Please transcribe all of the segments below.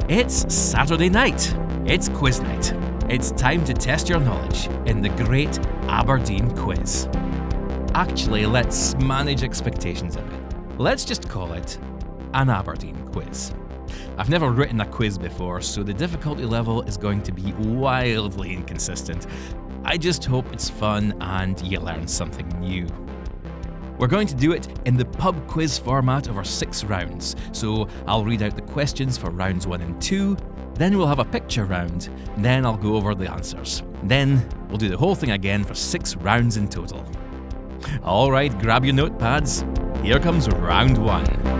It's Saturday night. It's quiz night. It's time to test your knowledge in the Great Aberdeen Quiz. Actually, let's manage expectations a bit. Let's just call it an Aberdeen quiz. I've never written a quiz before, so the difficulty level is going to be wildly inconsistent. I just hope it's fun and you learn something new. We're going to do it in the pub quiz format over 6 rounds. So I'll read out the questions for rounds 1 and 2, then we'll have a picture round, and then I'll go over the answers. Then we'll do the whole thing again for 6 rounds in total. Alright, grab your notepads. Here comes round 1.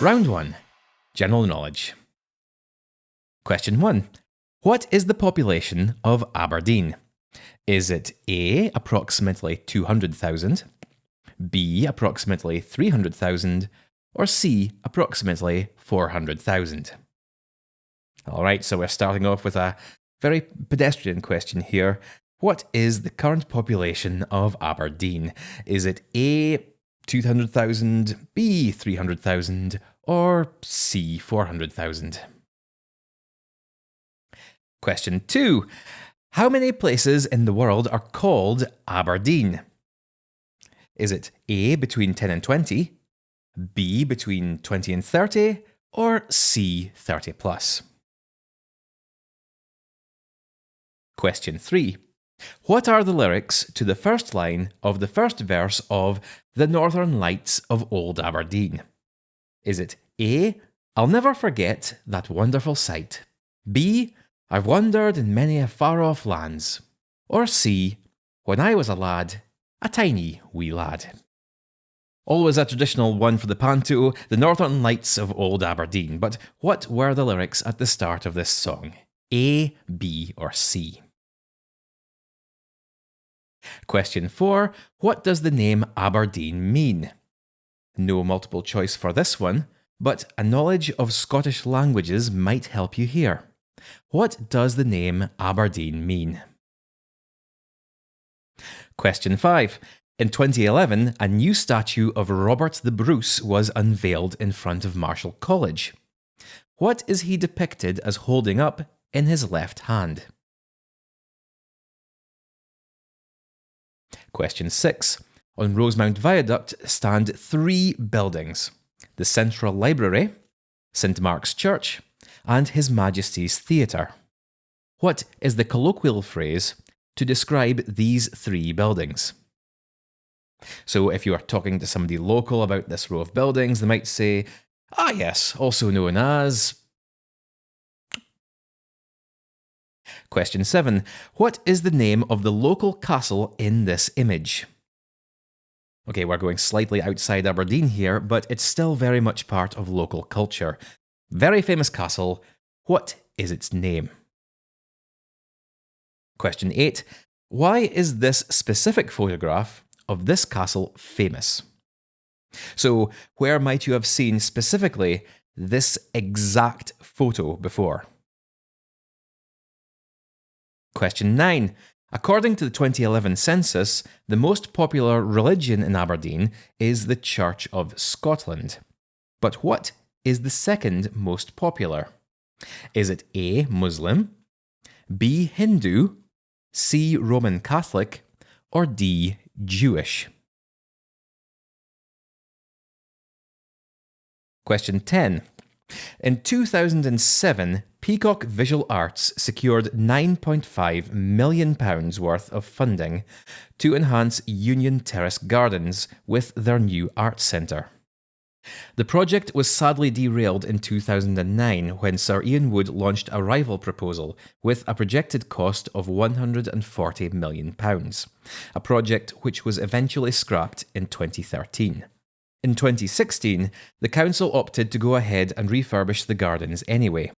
Round 1. General knowledge. Question 1. What is the population of Aberdeen? Is it A, approximately 200,000, B, approximately 300,000, or C, approximately 400,000? Alright, so we're starting off with a very pedestrian question here. What is the current population of Aberdeen? Is it A, 200,000, B, 300,000, or C, 400,000? Question 2. How many places in the world are called Aberdeen? Is it A, between 10 and 20, B, between 20 and 30, or C, 30 plus? Question 3. What are the lyrics to the first line of the first verse of The Northern Lights of Old Aberdeen? Is it A, I'll never forget that wonderful sight, B, I've wandered in many a far-off lands, or C, when I was a lad, a tiny wee lad? Always a traditional one for the panto, The Northern Lights of Old Aberdeen, but what were the lyrics at the start of this song? A, B, or C? Question 4. What does the name Aberdeen mean? No multiple choice for this one, but a knowledge of Scottish languages might help you here. What does the name Aberdeen mean? Question 5. In 2011, a new statue of Robert the Bruce was unveiled in front of Marischal College. What is he depicted as holding up in his left hand? Question 6. On Rosemount Viaduct stand 3 buildings: the Central Library, St Mark's Church, and His Majesty's Theatre. What is the colloquial phrase to describe these 3 buildings? So if you are talking to somebody local about this row of buildings, they might say, "Ah yes, also known as..." Question 7. What is the name of the local castle in this image? Okay, we're going slightly outside Aberdeen here, but it's still very much part of local culture. Very famous castle. What is its name? Question 8. Why is this specific photograph of this castle famous? So, where might you have seen specifically this exact photo before? Question 9. According to the 2011 census, the most popular religion in Aberdeen is the Church of Scotland. But what is the second most popular? Is it A, Muslim, B, Hindu, C, Roman Catholic, or D, Jewish? Question 10. In 2007, Peacock Visual Arts secured £9.5 million worth of funding to enhance Union Terrace Gardens with their new art centre. The project was sadly derailed in 2009 when Sir Ian Wood launched a rival proposal with a projected cost of £140 million, a project which was eventually scrapped in 2013. In 2016, the council opted to go ahead and refurbish the gardens anyway.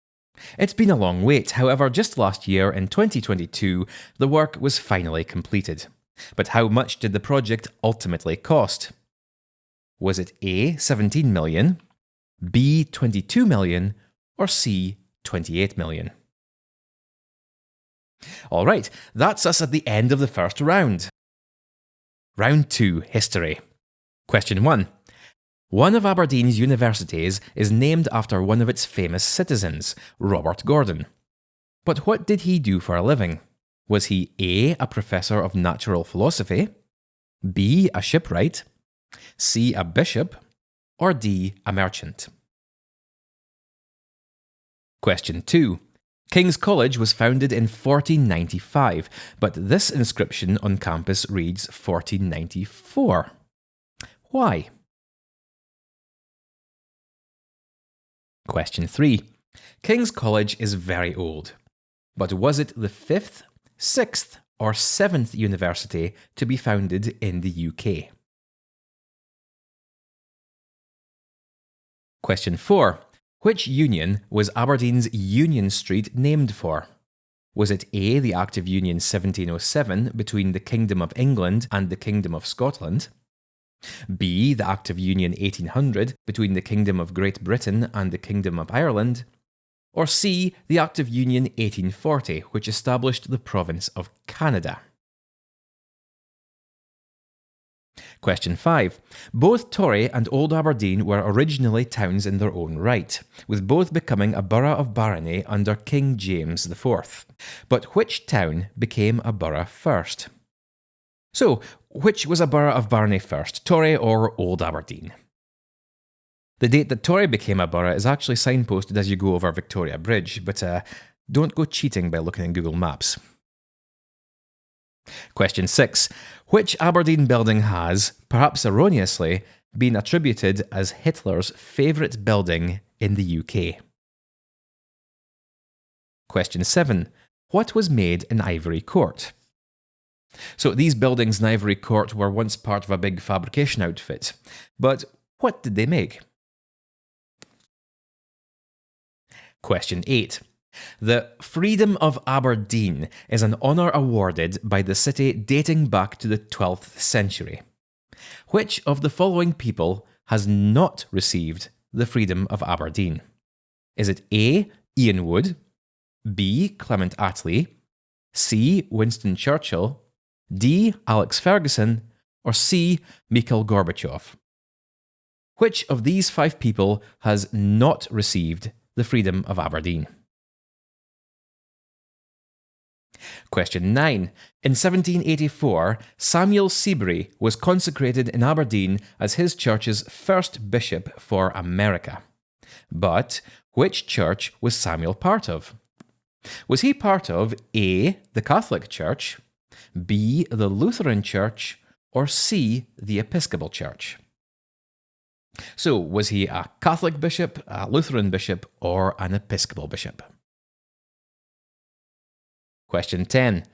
It's been a long wait, however, just last year in 2022, the work was finally completed. But how much did the project ultimately cost? Was it A, 17 million, B, 22 million, or C, 28 million? All right, that's us at the end of the first round. Round 2, History. Question 1. One of Aberdeen's universities is named after one of its famous citizens, Robert Gordon. But what did he do for a living? Was he A, a professor of natural philosophy, B, a shipwright, C, a bishop, or D, a merchant? Question 2. King's College was founded in 1495, but this inscription on campus reads 1494. Why? Question 3. King's College is very old, but was it the 5th, 6th, or 7th university to be founded in the UK? Question 4. Which union was Aberdeen's Union Street named for? Was it A, the Act of Union 1707 between the Kingdom of England and the Kingdom of Scotland? B, the Act of Union 1800 between the Kingdom of Great Britain and the Kingdom of Ireland? Or C, the Act of Union 1840, which established the province of Canada? Question 5. Both Torry and Old Aberdeen were originally towns in their own right, with both becoming a borough of barony under King James IV. But which town became a borough first? So, which was a borough of barony first, Torry or Old Aberdeen? The date that Torry became a borough is actually signposted as you go over Victoria Bridge, but don't go cheating by looking at Google Maps. Question 6. Which Aberdeen building has, perhaps erroneously, been attributed as Hitler's favourite building in the UK? Question 7. What was made in Ivory Court? So these buildings in Ivory Court were once part of a big fabrication outfit, but what did they make? Question 8. The Freedom of Aberdeen is an honour awarded by the city dating back to the 12th century. Which of the following people has not received the Freedom of Aberdeen? Is it A, Ian Wood, B, Clement Attlee, C, Winston Churchill, D, Alex Ferguson, or C, Mikhail Gorbachev? Which of these 5 people has not received the Freedom of Aberdeen? Question 9. In 1784, Samuel Seabury was consecrated in Aberdeen as his church's first bishop for America. But which church was Samuel part of? Was he part of A, the Catholic Church, B, the Lutheran Church, or C, the Episcopal Church? So, was he a Catholic bishop, a Lutheran bishop, or an Episcopal bishop? Question 10.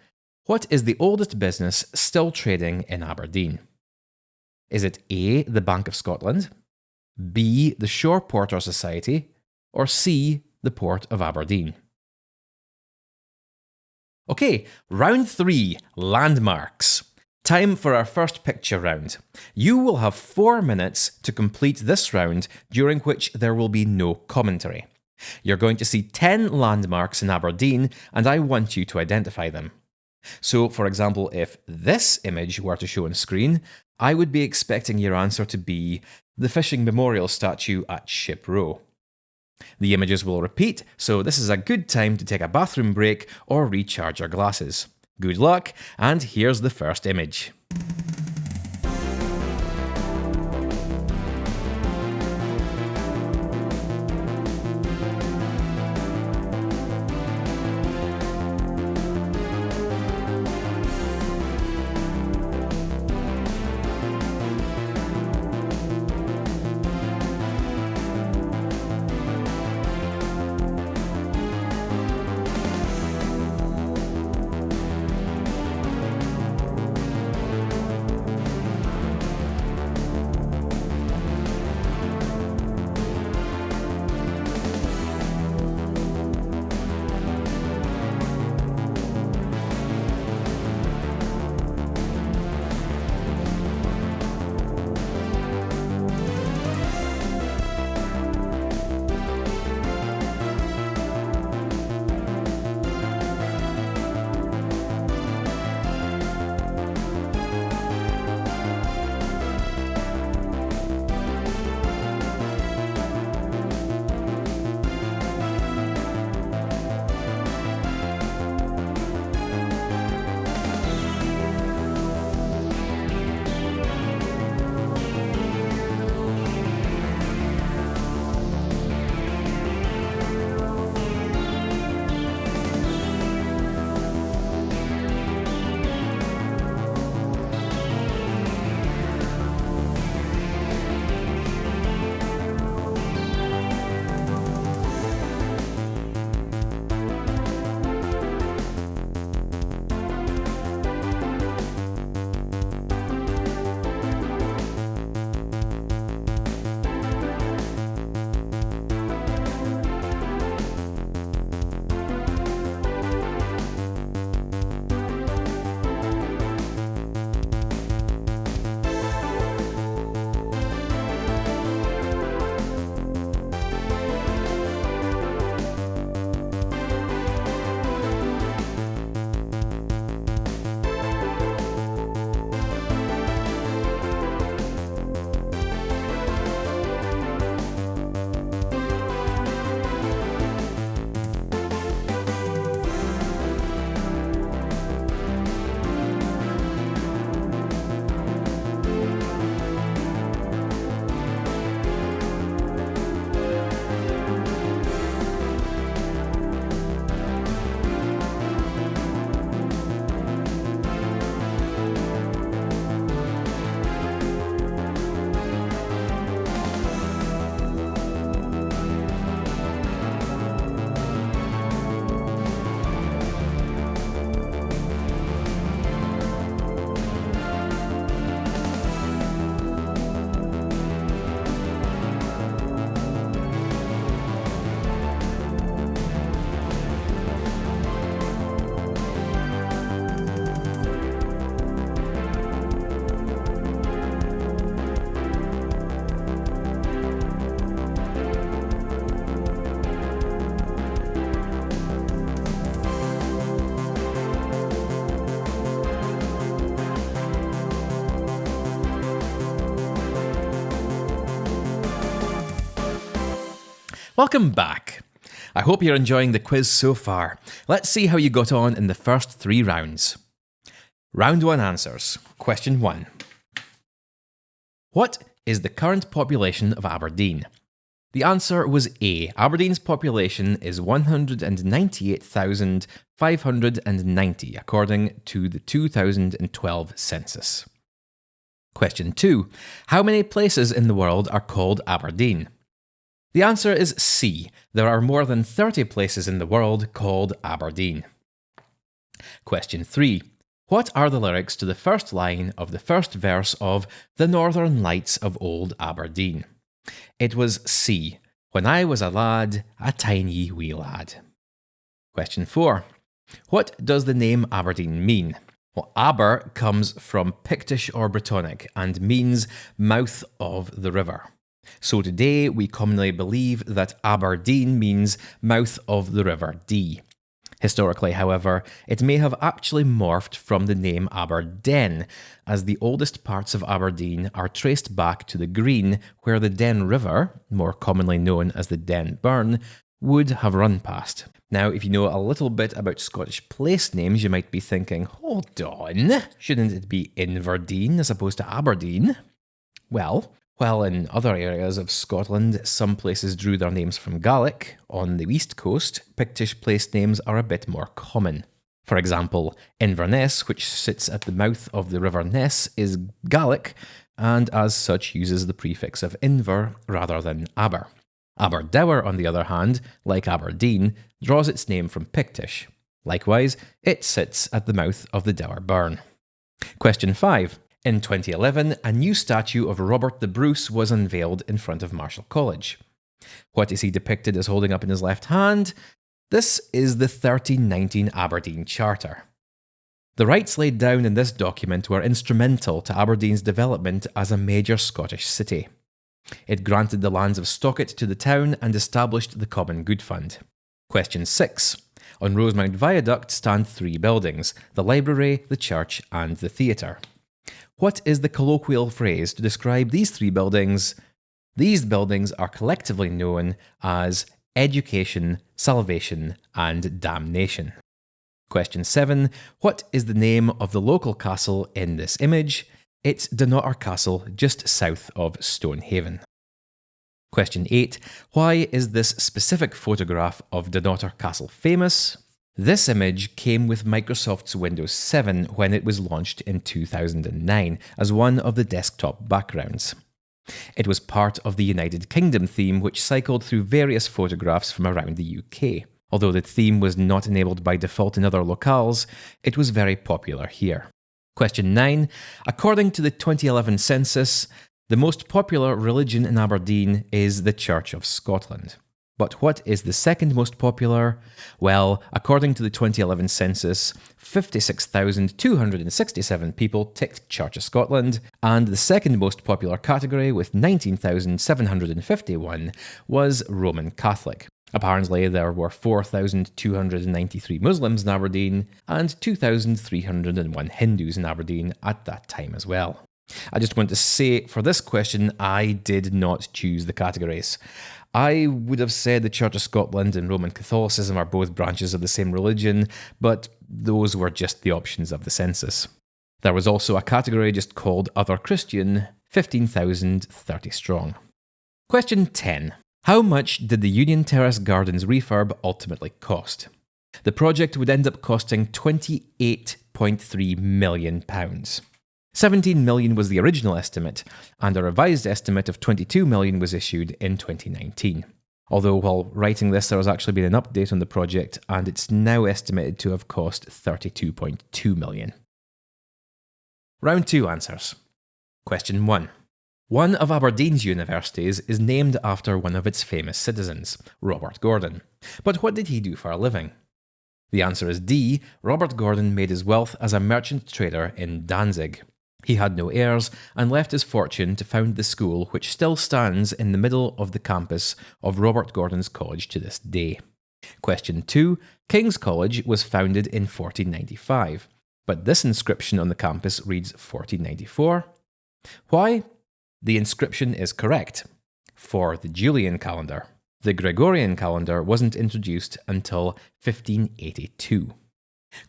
What is the oldest business still trading in Aberdeen? Is it A, the Bank of Scotland, B, the Shore Porter Society, or C, the Port of Aberdeen? Okay, round 3, landmarks. Time for our first picture round. You will have 4 minutes to complete this round, during which there will be no commentary. You're going to see 10 landmarks in Aberdeen, and I want you to identify them. So, for example, if this image were to show on screen, I would be expecting your answer to be the Fishing Memorial statue at Ship Row. The images will repeat, so this is a good time to take a bathroom break or recharge your glasses. Good luck, and here's the first image. Welcome back. I hope you're enjoying the quiz so far. Let's see how you got on in the first 3 rounds. Round 1 answers. Question 1. What is the current population of Aberdeen? The answer was A. Aberdeen's population is 198,590 according to the 2012 census. Question 2. How many places in the world are called Aberdeen? The answer is C. There are more than 30 places in the world called Aberdeen. Question 3. What are the lyrics to the first line of the first verse of The Northern Lights of Old Aberdeen? It was C. When I was a lad, a tiny wee lad. Question 4. What does the name Aberdeen mean? Well, Aber comes from Pictish or Brittonic and means mouth of the river. So today we commonly believe that Aberdeen means mouth of the River Dee. Historically, however, it may have actually morphed from the name Aberden, as the oldest parts of Aberdeen are traced back to the Green, where the Den River, more commonly known as the Den Burn, would have run past. Now, if you know a little bit about Scottish place names, you might be thinking, hold on, shouldn't it be Inverdeen as opposed to Aberdeen? Well, while in other areas of Scotland, some places drew their names from Gaelic, on the east coast, Pictish place names are a bit more common. For example, Inverness, which sits at the mouth of the River Ness, is Gaelic, and as such uses the prefix of Inver rather than Aber. Aberdour, on the other hand, like Aberdeen, draws its name from Pictish. Likewise, it sits at the mouth of the Dower Burn. Question 5. In 2011, a new statue of Robert the Bruce was unveiled in front of Marischal College. What is he depicted as holding up in his left hand? This is the 1319 Aberdeen Charter. The rights laid down in this document were instrumental to Aberdeen's development as a major Scottish city. It granted the lands of Stockit to the town and established the Common Good Fund. Question 6. On Rosemount Viaduct stand 3 buildings: the library, the church, and the theatre. What is the colloquial phrase to describe these 3 buildings? These buildings are collectively known as education, salvation, and damnation. Question 7. What is the name of the local castle in this image? It's Dunnottar Castle, just south of Stonehaven. Question 8. Why is this specific photograph of Dunnottar Castle famous? This image came with Microsoft's Windows 7 when it was launched in 2009 as one of the desktop backgrounds. It was part of the United Kingdom theme, which cycled through various photographs from around the UK. Although the theme was not enabled by default in other locales, it was very popular here. Question 9. According to the 2011 census, the most popular religion in Aberdeen is the Church of Scotland. But what is the second most popular? Well, according to the 2011 census, 56,267 people ticked Church of Scotland, and the second most popular category, with 19,751, was Roman Catholic. Apparently, there were 4,293 Muslims in Aberdeen and 2,301 Hindus in Aberdeen at that time as well. I just want to say, for this question, I did not choose the categories. I would have said the Church of Scotland and Roman Catholicism are both branches of the same religion, but those were just the options of the census. There was also a category just called Other Christian, 15,030 strong. Question 10. How much did the Union Terrace Gardens refurb ultimately cost? The project would end up costing £28.3 million. 17 million was the original estimate, and a revised estimate of 22 million was issued in 2019. Although while writing this, there has actually been an update on the project, and it's now estimated to have cost 32.2 million. Round 2 answers. Question 1. One of Aberdeen's universities is named after one of its famous citizens, Robert Gordon. But what did he do for a living? The answer is D. Robert Gordon made his wealth as a merchant trader in Danzig. He had no heirs and left his fortune to found the school, which still stands in the middle of the campus of Robert Gordon's College to this day. Question 2. King's College was founded in 1495, but this inscription on the campus reads 1494. Why? The inscription is correct, for the Julian calendar. The Gregorian calendar wasn't introduced until 1582.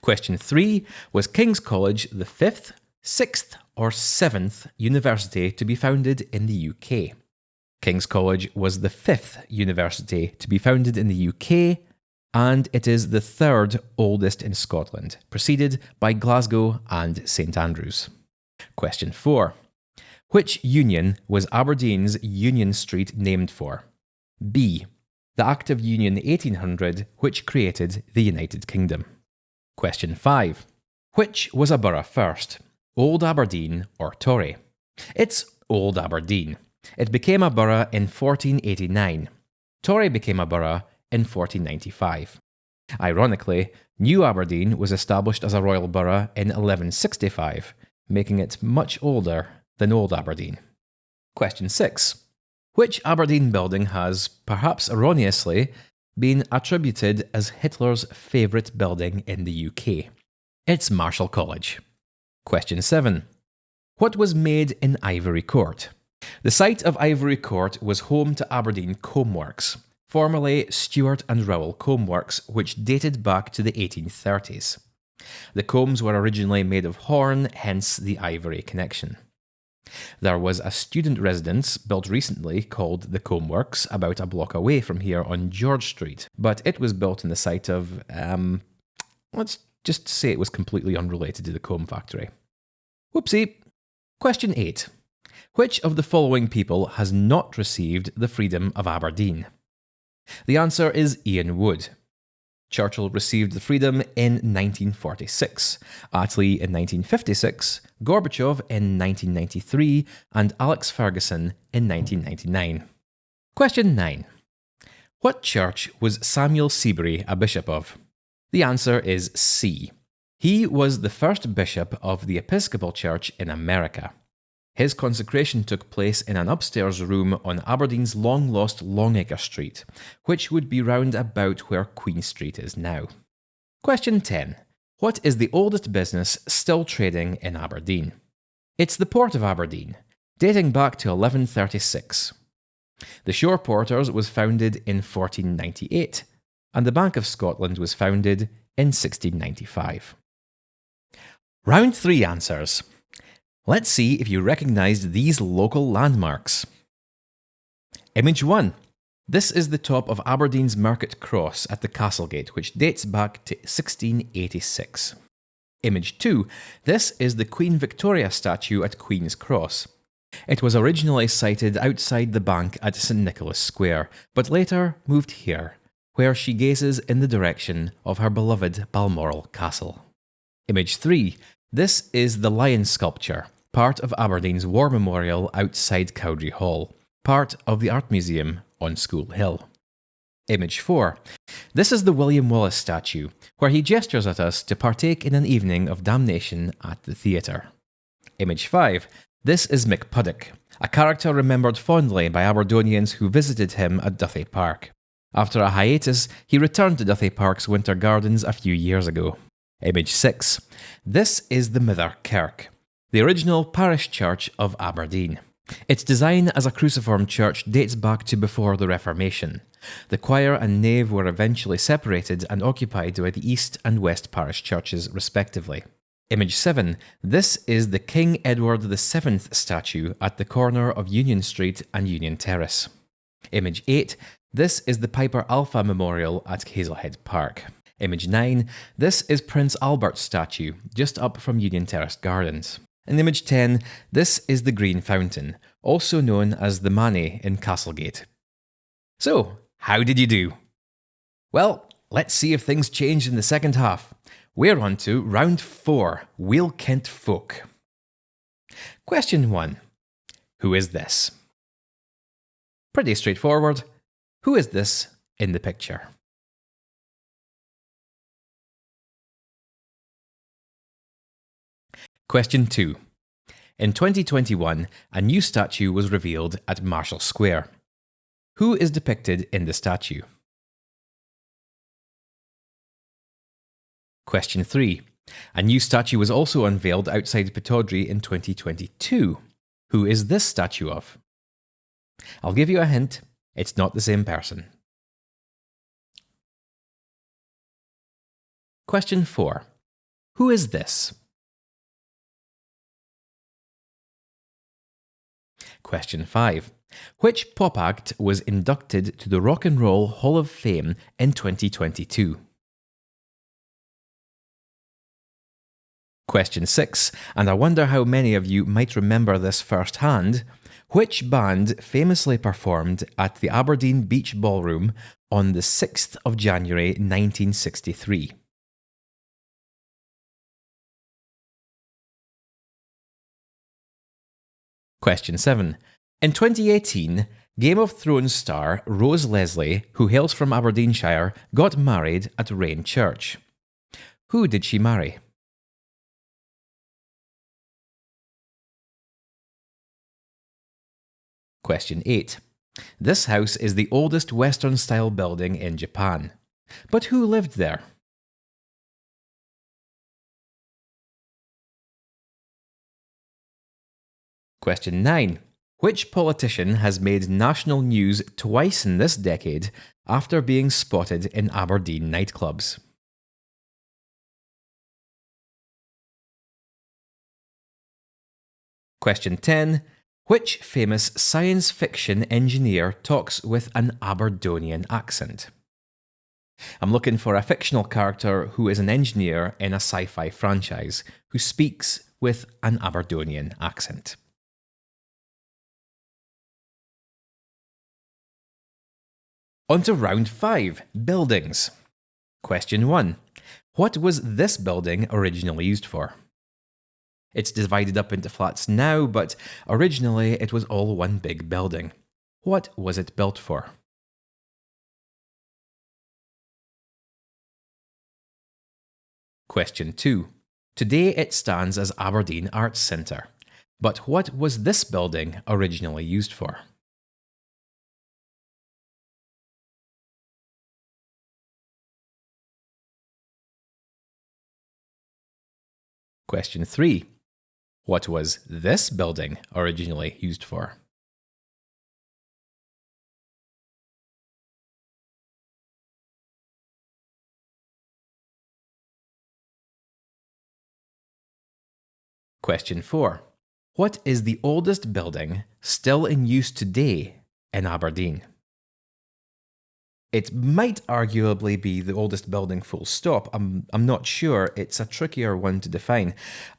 Question 3. Was King's College the 5th, 6th, or 7th university to be founded in the UK? King's College was the 5th university to be founded in the UK, and it is the 3rd oldest in Scotland, preceded by Glasgow and St Andrews. Question 4. Which union was Aberdeen's Union Street named for? B. The Act of Union 1800, which created the United Kingdom. Question 5. Which was a borough first, Old Aberdeen or Torry? It's Old Aberdeen. It became a borough in 1489. Torry became a borough in 1495. Ironically, New Aberdeen was established as a royal borough in 1165, making it much older than Old Aberdeen. Question 6. Which Aberdeen building has, perhaps erroneously, been attributed as Hitler's favourite building in the UK? It's Marischal College. Question 7. What was made in Ivory Court? The site of Ivory Court was home to Aberdeen Comb Works, formerly Stewart and Rowell Comb Works, which dated back to the 1830s. The combs were originally made of horn, hence the ivory connection. There was a student residence built recently called the Comb Works, about a block away from here on George Street, but it was built in the site of, let's just say it was completely unrelated to the comb factory. Whoopsie. Question 8. Which of the following people has not received the freedom of Aberdeen? The answer is Ian Wood. Churchill received the freedom in 1946, Attlee in 1956, Gorbachev in 1993, and Alex Ferguson in 1999. Question 9. What church was Samuel Seabury a bishop of? The answer is C. He was the first bishop of the Episcopal Church in America. His consecration took place in an upstairs room on Aberdeen's long-lost Longacre Street, which would be round about where Queen Street is now. Question 10. What is the oldest business still trading in Aberdeen? It's the Port of Aberdeen, dating back to 1136. The Shore Porters was founded in 1498, and the Bank of Scotland was founded in 1695. Round 3 answers. Let's see if you recognised these local landmarks. Image 1. This is the top of Aberdeen's Market Cross at the Castlegate, which dates back to 1686. Image 2. This is the Queen Victoria statue at Queen's Cross. It was originally sited outside the bank at St Nicholas Square, but later moved here, where she gazes in the direction of her beloved Balmoral Castle. Image 3. This is the lion sculpture, part of Aberdeen's War Memorial outside Cowdray Hall, part of the Art Museum on School Hill. Image 4. This is the William Wallace statue, where he gestures at us to partake in an evening of damnation at the theatre. Image 5. This is Mick Puddock, a character remembered fondly by Aberdonians who visited him at Duthie Park. After a hiatus, he returned to Duthie Park's Winter Gardens a few years ago. Image 6. This is the Mither Kirk, the original parish church of Aberdeen. Its design as a cruciform church dates back to before the Reformation. The choir and nave were eventually separated and occupied by the East and West parish churches, respectively. Image 7. This is the King Edward VII statue at the corner of Union Street and Union Terrace. Image 8. This is the Piper Alpha Memorial at Hazelhead Park. Image 9. This is Prince Albert's statue, just up from Union Terrace Gardens. In image 10, this is the Green Fountain, also known as the Manny in Castlegate. So, how did you do? Well, let's see if things changed in the second half. We're on to round 4, Wheel Kent Folk. Question 1. Who is this? Pretty straightforward. Who is this in the picture? Question 2. In 2021, a new statue was revealed at Marischal Square. Who is depicted in the statue? Question 3. A new statue was also unveiled outside Pittodrie in 2022. Who is this statue of? I'll give you a hint. It's not the same person. Question 4. Who is this? Question 5. Which pop act was inducted to the Rock and Roll Hall of Fame in 2022? Question 6, and I wonder how many of you might remember this firsthand. Which band famously performed at the Aberdeen Beach Ballroom on the 6th of January 1963? Question 7. In 2018, Game of Thrones star Rose Leslie, who hails from Aberdeenshire, got married at Rain Church. Who did she marry? Question 8. This house is the oldest Western-style building in Japan. But who lived there? Question 9. Which politician has made national news twice in this decade after being spotted in Aberdeen nightclubs? Question 10. Which famous science fiction engineer talks with an Aberdonian accent? I'm looking for a fictional character who is an engineer in a sci-fi franchise who speaks with an Aberdonian accent. On to round 5, buildings. Question 1. What was this building originally used for? It's divided up into flats now, but originally it was all one big building. What was it built for? Question 2. Today it stands as Aberdeen Arts Centre. But what was this building originally used for? Question 3. What was this building originally used for? Question 4. What is the oldest building still in use today in Aberdeen? It might arguably be the oldest building full stop. I'm not sure. It's a trickier one to define.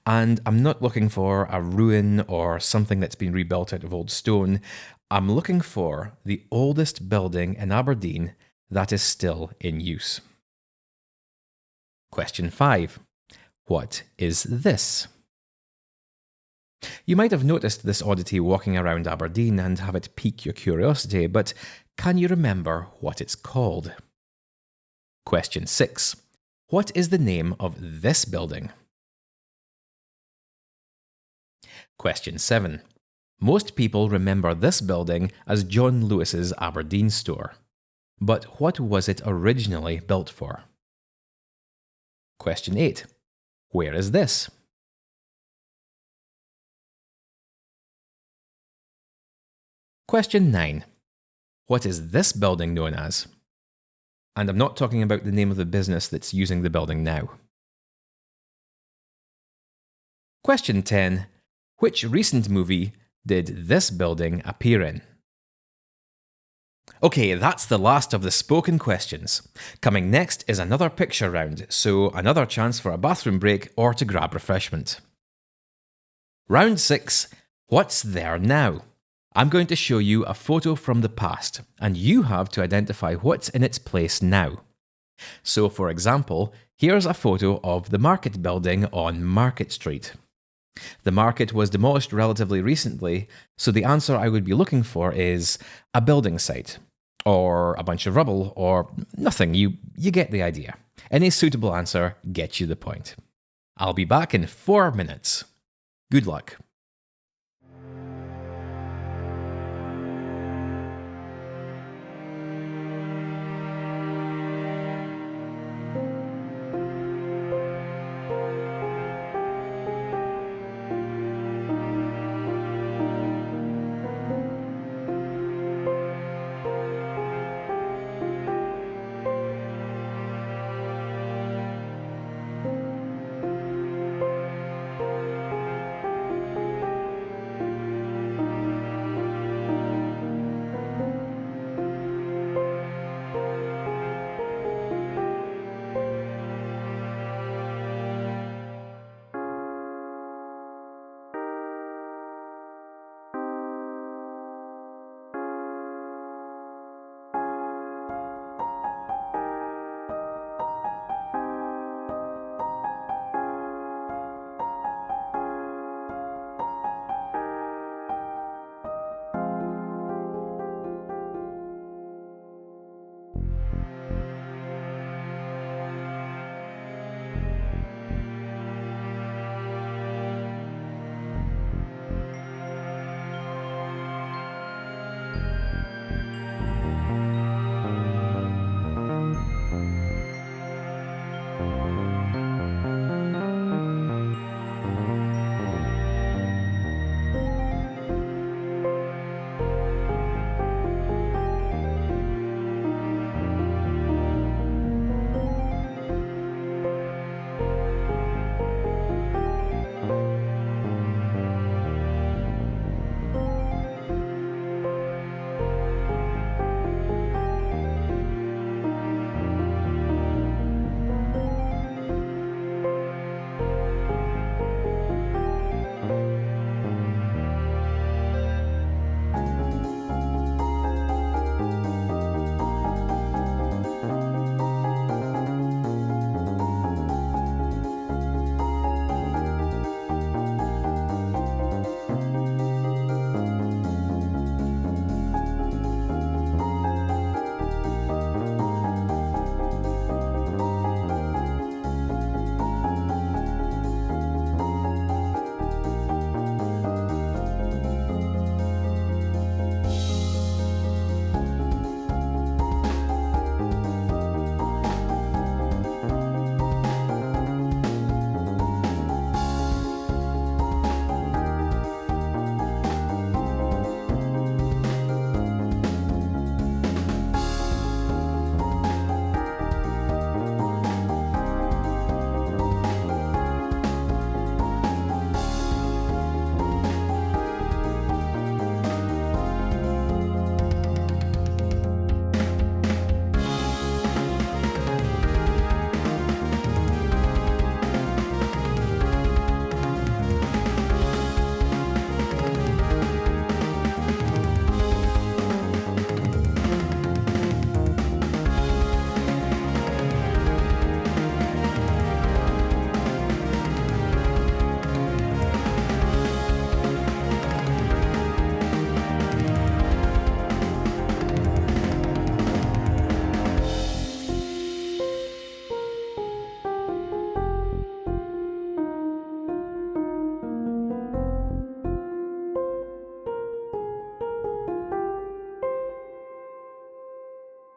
And I'm not looking for a ruin or something that's been rebuilt out of old stone. I'm looking for the oldest building in Aberdeen that is still in use. Question 5. What is this? You might have noticed this oddity walking around Aberdeen and have it pique your curiosity, but can you remember what it's called? Question 6. What is the name of this building? Question 7. Most people remember this building as John Lewis's Aberdeen store. But what was it originally built for? Question 8. Where is this? Question 9. What is this building known as? And I'm not talking about the name of the business that's using the building now. Question 10. Which recent movie did this building appear in? Okay, that's the last of the spoken questions. Coming next is another picture round, so another chance for a bathroom break or to grab refreshment. Round 6. What's there now? I'm going to show you a photo from the past, and you have to identify what's in its place now. So, for example, here's a photo of the market building on Market Street. The market was demolished relatively recently, so the answer I would be looking for is a building site, or a bunch of rubble, or nothing. You get the idea. Any suitable answer gets you the point. I'll be back in 4 minutes. Good luck.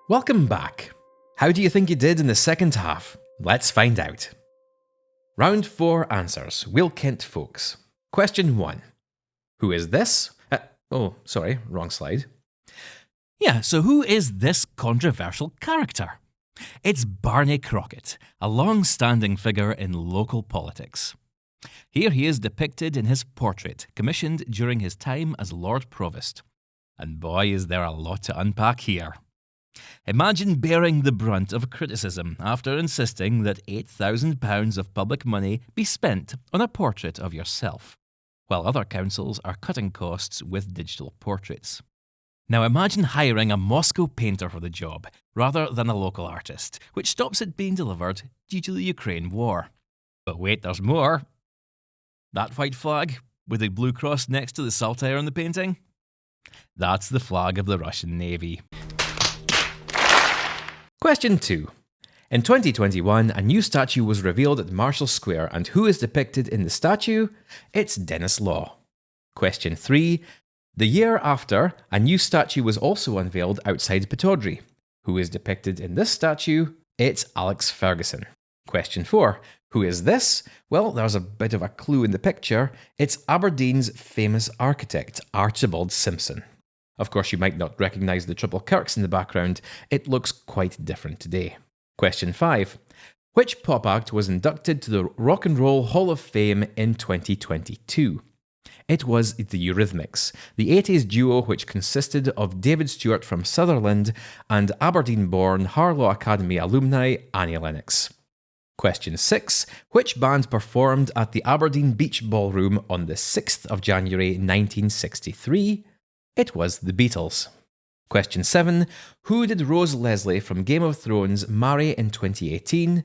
Welcome back. How do you think you did in the second half? Let's find out. Round 4 answers. Will Kent folks. Question 1. Who is this? Wrong slide. Yeah, so who is this controversial character? It's Barney Crockett, a long-standing figure in local politics. Here he is depicted in his portrait, commissioned during his time as Lord Provost. And boy, is there a lot to unpack here. Imagine bearing the brunt of criticism after insisting that £8,000 of public money be spent on a portrait of yourself, while other councils are cutting costs with digital portraits. Now imagine hiring a Moscow painter for the job, rather than a local artist, which stops it being delivered due to the Ukraine war. But wait, there's more. That white flag, with the blue cross next to the saltire on the painting? That's the flag of the Russian Navy. Question 2. In 2021, a new statue was revealed at Marshall Square, and who is depicted in the statue? It's Denis Law. Question 3. The year after, a new statue was also unveiled outside Pittodrie. Who is depicted in this statue? It's Alex Ferguson. Question 4. Who is this? Well, there's a bit of a clue in the picture. It's Aberdeen's famous architect, Archibald Simpson. Of course, you might not recognise the triple Kirks in the background. It looks quite different today. Question 5. Which pop act was inducted to the Rock and Roll Hall of Fame in 2022? It was the Eurythmics, the 80s duo which consisted of David Stewart from Sutherland and Aberdeen-born Harlow Academy alumni Annie Lennox. Question 6. Which band performed at the Aberdeen Beach Ballroom on the 6th of January 1963? It was the Beatles. Question 7. Who did Rose Leslie from Game of Thrones marry in 2018?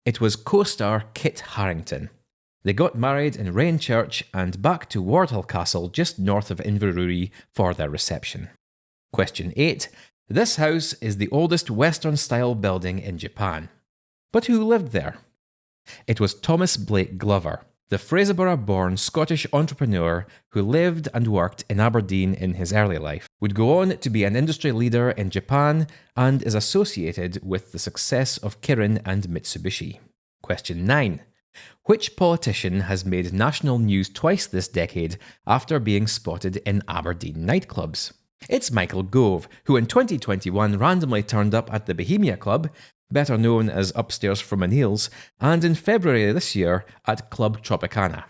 It was co-star Kit Harington. They got married in Rain Church and back to Wardhill Castle just north of Inverurie for their reception. Question 8. This house is the oldest Western-style building in Japan. But who lived there? It was Thomas Blake Glover, the Fraserburgh-born Scottish entrepreneur who lived and worked in Aberdeen in his early life, would go on to be an industry leader in Japan and is associated with the success of Kirin and Mitsubishi. Question 9. Which politician has made national news twice this decade after being spotted in Aberdeen nightclubs? It's Michael Gove, who in 2021 randomly turned up at the Bohemia Club, better known as Upstairs from O'Neill's, and in February this year at Club Tropicana.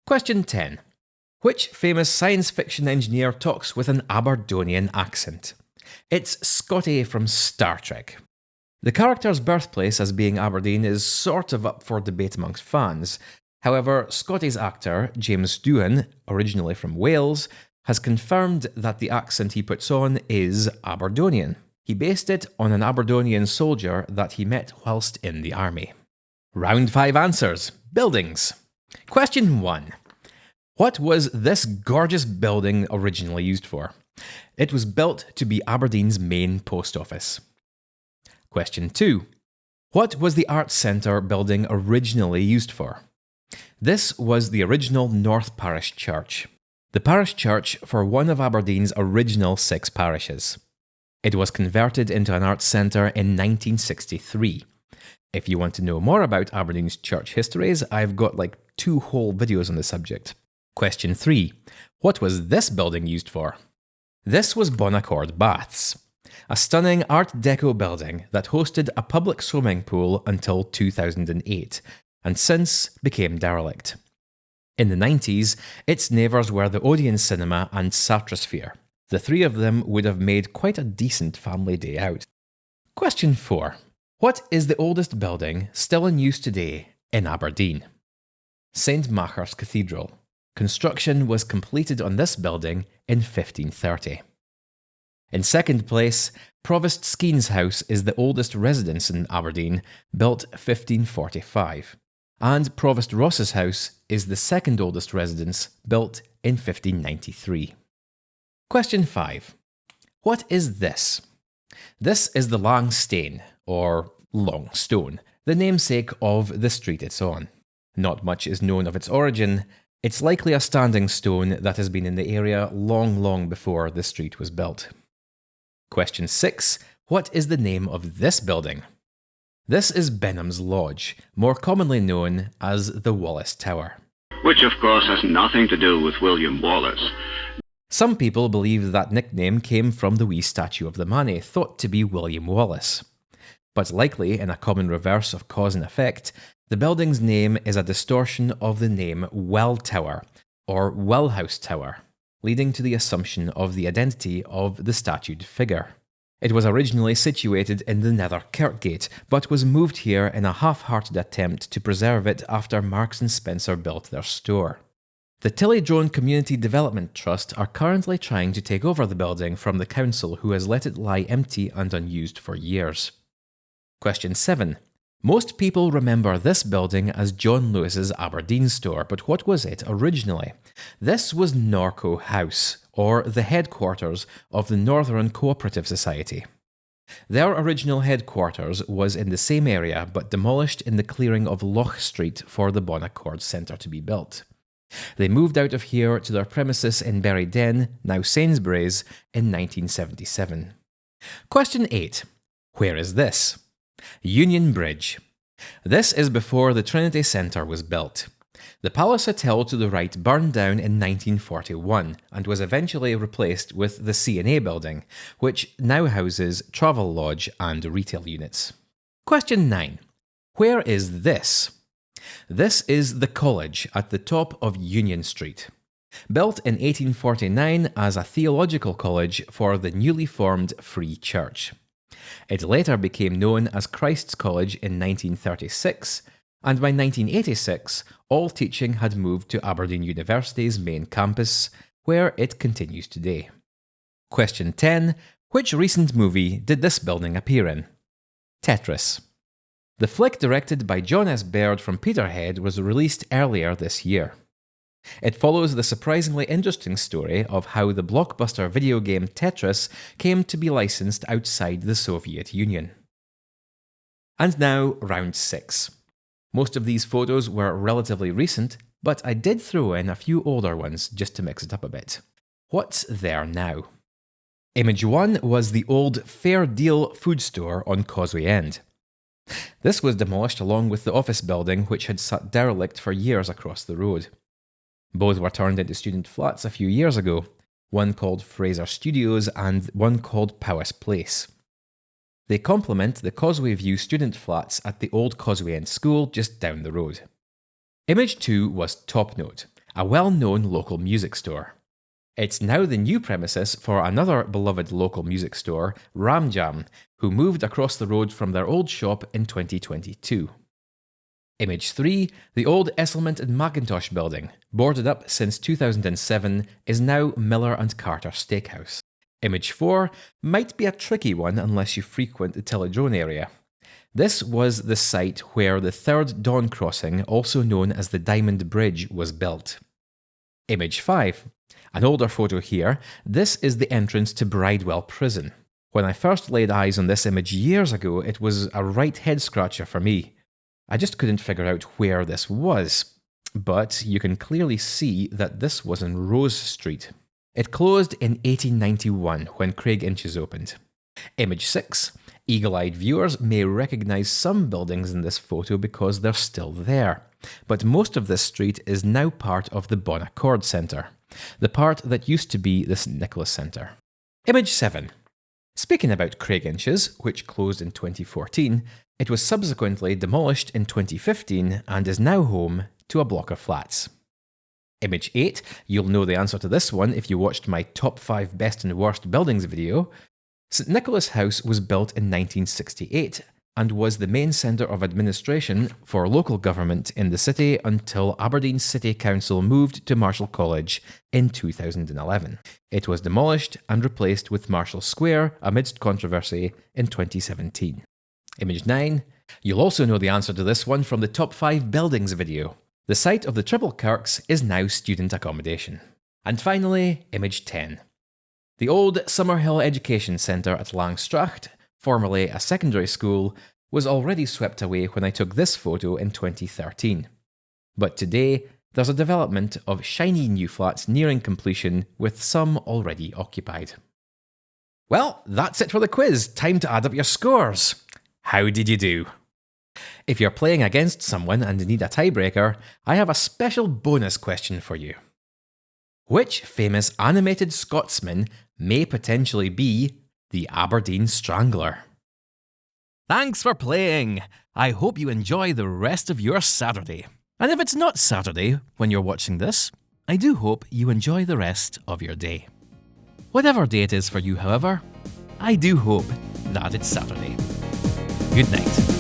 Question 10. Which famous science fiction engineer talks with an Aberdonian accent? It's Scotty from Star Trek. The character's birthplace as being Aberdeen is sort of up for debate amongst fans. However, Scotty's actor, James Doohan, originally from Wales, has confirmed that the accent he puts on is Aberdonian. He based it on an Aberdonian soldier that he met whilst in the army. Round 5 answers. Buildings. Question 1. What was this gorgeous building originally used for? It was built to be Aberdeen's main post office. Question 2. What was the Arts Centre building originally used for? This was the original North Parish Church, the parish church for one of Aberdeen's original 6 parishes. It was converted into an arts centre in 1963. If you want to know more about Aberdeen's church histories, I've got like 2 whole videos on the subject. Question 3. What was this building used for? This was Bon Accord Baths, a stunning Art Deco building that hosted a public swimming pool until 2008, and since became derelict. In the 90s, its neighbours were the Odeon Cinema and Satrosphere. The 3 of them would have made quite a decent family day out. Question 4. What is the oldest building still in use today in Aberdeen? St Machars Cathedral. Construction was completed on this building in 1530. In second place, Provost Skeen's house is the oldest residence in Aberdeen, built 1545. And Provost Ross's house is the second oldest residence, built in 1593. Question 5. What is this? This is the Lang Stane, or Long Stone, the namesake of the street it's on. Not much is known of its origin. It's likely a standing stone that has been in the area long before the street was built. Question 6. What is the name of this building? This is Benham's Lodge, more commonly known as the Wallace Tower. Which of course has nothing to do with William Wallace. Some people believe that nickname came from the wee statue of the Manny, thought to be William Wallace. But likely, in a common reverse of cause and effect, the building's name is a distortion of the name Well Tower, or Wellhouse Tower, leading to the assumption of the identity of the statued figure. It was originally situated in the Nether Kirkgate, but was moved here in a half-hearted attempt to preserve it after Marks & Spencer built their store. The Tillydrone Community Development Trust are currently trying to take over the building from the council, who has let it lie empty and unused for years. Question 7. Most people remember this building as John Lewis's Aberdeen store, but what was it originally? This was Norco House, or the headquarters of the Northern Cooperative Society. Their original headquarters was in the same area, but demolished in the clearing of Loch Street for the Bon Accord Centre to be built. They moved out of here to their premises in Berryden, now Sainsbury's, in 1977. Question 8. Where is this? Union Bridge. This is before the Trinity Centre was built. The Palace Hotel to the right burned down in 1941 and was eventually replaced with the C&A building, which now houses Travel Lodge and retail units. Question 9. Where is this? This is the college at the top of Union Street. Built in 1849 as a theological college for the newly formed Free Church. It later became known as Christ's College in 1936, and by 1986, all teaching had moved to Aberdeen University's main campus, where it continues today. Question 10. Which recent movie did this building appear in? Tetris. The flick, directed by John S. Baird from Peterhead, was released earlier this year. It follows the surprisingly interesting story of how the blockbuster video game Tetris came to be licensed outside the Soviet Union. And now, round 6. Most of these photos were relatively recent, but I did throw in a few older ones just to mix it up a bit. What's there now? Image 1 was the old Fair Deal food store on Causeway End. This was demolished along with the office building, which had sat derelict for years across the road. Both were turned into student flats a few years ago, one called Fraser Studios and one called Powis Place. They complement the Causeway View student flats at the old Causeway End School just down the road. Image 2 was Top Note, a well-known local music store. It's now the new premises for another beloved local music store, Ram Jam, who moved across the road from their old shop in 2022. Image 3, the old Esselmont and Macintosh building, boarded up since 2007, is now Miller and Carter Steakhouse. Image 4 might be a tricky one unless you frequent the Tilladrone area. This was the site where the third Dawn crossing, also known as the Diamond Bridge, was built. Image 5. An older photo here, this is the entrance to Bridewell Prison. When I first laid eyes on this image years ago, it was a right head-scratcher for me. I just couldn't figure out where this was, but you can clearly see that this was on Rose Street. It closed in 1891 when Craig Inches opened. Image 6. Eagle-eyed viewers may recognise some buildings in this photo because they're still there, but most of this street is now part of the Bon Accord Centre, the part that used to be the St Nicholas Centre. Image 7. Speaking about Craig Inches, which closed in 2014, it was subsequently demolished in 2015 and is now home to a block of flats. Image 8, you'll know the answer to this one if you watched my top 5 best and worst buildings video. St Nicholas House was built in 1968 and was the main centre of administration for local government in the city until Aberdeen City Council moved to Marshall College in 2011. It was demolished and replaced with Marshall Square amidst controversy in 2017. Image 9. You'll also know the answer to this one from the top 5 buildings video. The site of the Triple Kirks is now student accommodation. And finally, Image 10. The old Summerhill Education Centre at Langstracht, formerly a secondary school, was already swept away when I took this photo in 2013. But today, there's a development of shiny new flats nearing completion, with some already occupied. Well, that's it for the quiz. Time to add up your scores. How did you do? If you're playing against someone and need a tiebreaker, I have a special bonus question for you. Which famous animated Scotsman may potentially be the Aberdeen Strangler? Thanks for playing! I hope you enjoy the rest of your Saturday. And if it's not Saturday when you're watching this, I do hope you enjoy the rest of your day. Whatever day it is for you, however, I do hope that it's Saturday. Good night.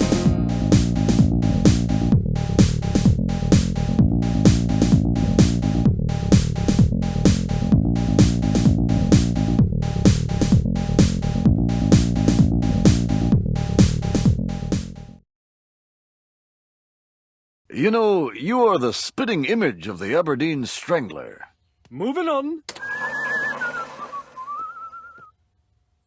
You know, you are the spitting image of the Aberdeen Strangler. Moving on.